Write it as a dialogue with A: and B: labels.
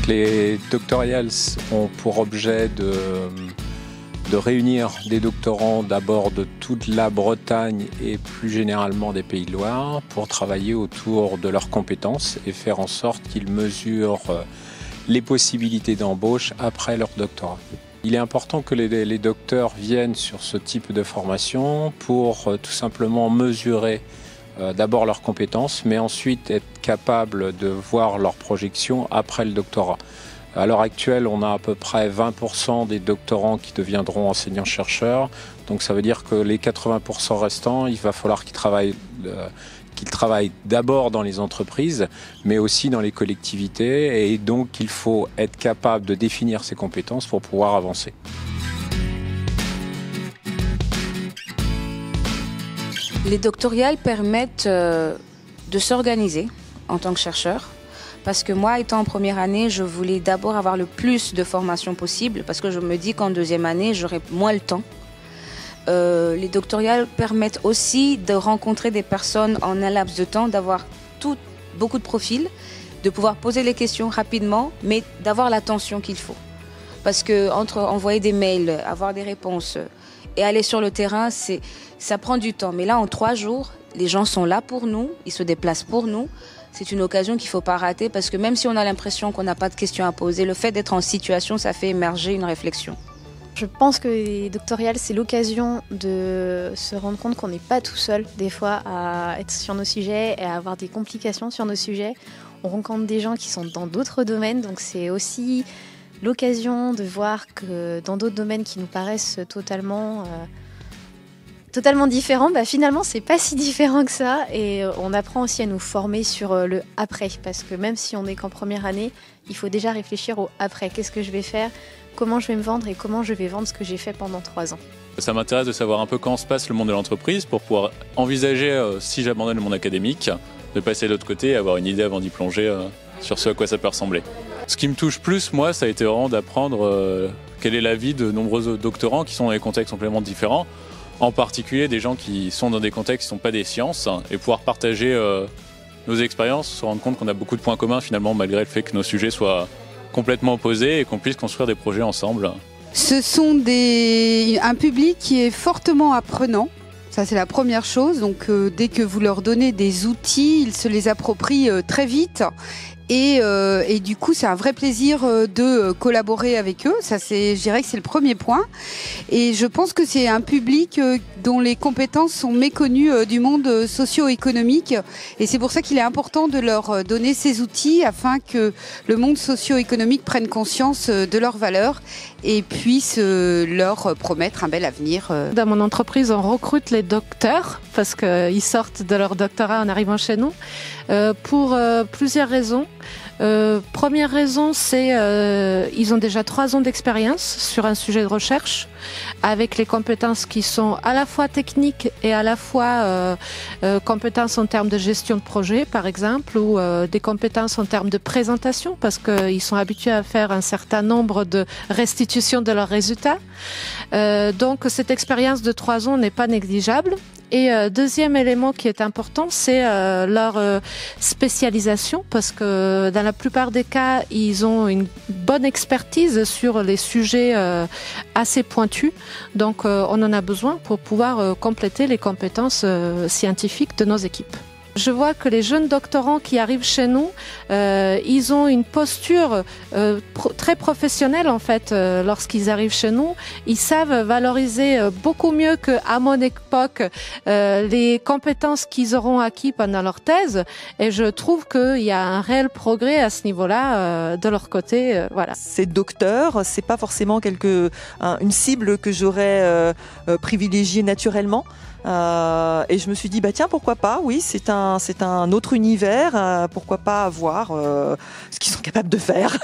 A: Les doctorales ont pour objet de réunir des doctorants d'abord de toute la Bretagne et plus généralement des Pays de Loire pour travailler autour de leurs compétences et faire en sorte qu'ils mesurent les possibilités d'embauche après leur doctorat. Il est important que les docteurs viennent sur ce type de formation pour tout simplement mesurer d'abord leurs compétences, mais ensuite être capable de voir leurs projections après le doctorat. À l'heure actuelle, on a à peu près 20% des doctorants qui deviendront enseignants-chercheurs. Donc ça veut dire que les 80% restants, il va falloir qu'ils travaillent d'abord dans les entreprises, mais aussi dans les collectivités. Et donc il faut être capable de définir ses compétences pour pouvoir avancer.
B: Les doctorales permettent de s'organiser en tant que chercheur. Parce que moi, étant en première année, je voulais d'abord avoir le plus de formation possible parce que je me dis qu'en deuxième année, j'aurai moins le temps. Les doctorales permettent aussi de rencontrer des personnes en un laps de temps, d'avoir beaucoup de profils, de pouvoir poser les questions rapidement, mais d'avoir l'attention qu'il faut. Parce que entre envoyer des mails, avoir des réponses et aller sur le terrain, ça prend du temps. Mais là, en 3 jours, les gens sont là pour nous, ils se déplacent pour nous. C'est une occasion qu'il ne faut pas rater parce que même si on a l'impression qu'on n'a pas de questions à poser, le fait d'être en situation, ça fait émerger une réflexion.
C: Je pense que les doctorales, c'est l'occasion de se rendre compte qu'on n'est pas tout seul des fois à être sur nos sujets et à avoir des complications sur nos sujets. On rencontre des gens qui sont dans d'autres domaines, donc c'est aussi l'occasion de voir que dans d'autres domaines qui nous paraissent totalement différent, finalement c'est pas si différent que ça et on apprend aussi à nous former sur le après parce que même si on n'est qu'en première année, il faut déjà réfléchir au après. Qu'est-ce que je vais faire, comment je vais me vendre et comment je vais vendre ce que j'ai fait pendant 3 ans.
D: Ça m'intéresse de savoir un peu comment se passe le monde de l'entreprise pour pouvoir envisager, si j'abandonne le monde académique, de passer de l'autre côté et avoir une idée avant d'y plonger sur ce à quoi ça peut ressembler. Ce qui me touche plus, moi, ça a été vraiment d'apprendre quelle est la vie de nombreux doctorants qui sont dans des contextes complètement différents. En particulier des gens qui sont dans des contextes qui ne sont pas des sciences et pouvoir partager nos expériences, se rendre compte qu'on a beaucoup de points communs finalement malgré le fait que nos sujets soient complètement opposés et qu'on puisse construire des projets ensemble.
E: Ce sont un public qui est fortement apprenant. Ça, c'est la première chose. Donc, dès que vous leur donnez des outils, ils se les approprient très vite. Et du coup, c'est un vrai plaisir de collaborer avec eux. Ça, je dirais que c'est le premier point. Et je pense que c'est un public dont les compétences sont méconnues du monde socio-économique. Et c'est pour ça qu'il est important de leur donner ces outils afin que le monde socio-économique prenne conscience de leurs valeurs et puisse leur promettre un bel avenir.
F: Dans mon entreprise, on recrute les docteurs parce qu'ils sortent de leur doctorat en arrivant chez nous pour plusieurs raisons. Première raison, c'est ils ont déjà 3 ans d'expérience sur un sujet de recherche avec les compétences qui sont à la fois techniques et à la fois compétences en termes de gestion de projet par exemple ou des compétences en termes de présentation parce qu'ils sont habitués à faire un certain nombre de restitutions de leurs résultats. Donc cette expérience de 3 ans n'est pas négligeable. Et deuxième élément qui est important, c'est leur spécialisation parce que dans la plupart des cas, ils ont une bonne expertise sur les sujets assez pointus. Donc on en a besoin pour pouvoir compléter les compétences scientifiques de nos équipes. Je vois que les jeunes doctorants qui arrivent chez nous, ils ont une posture très professionnelle en fait lorsqu'ils arrivent chez nous. Ils savent valoriser beaucoup mieux qu'à mon époque les compétences qu'ils auront acquis pendant leur thèse. Et je trouve qu'il y a un réel progrès à ce niveau-là de leur côté. Voilà.
G: Ces docteurs, c'est pas forcément une cible que j'aurais privilégiée naturellement. Et je me suis dit tiens, pourquoi pas, oui, c'est un autre univers, pourquoi pas voir ce qu'ils sont capables de faire.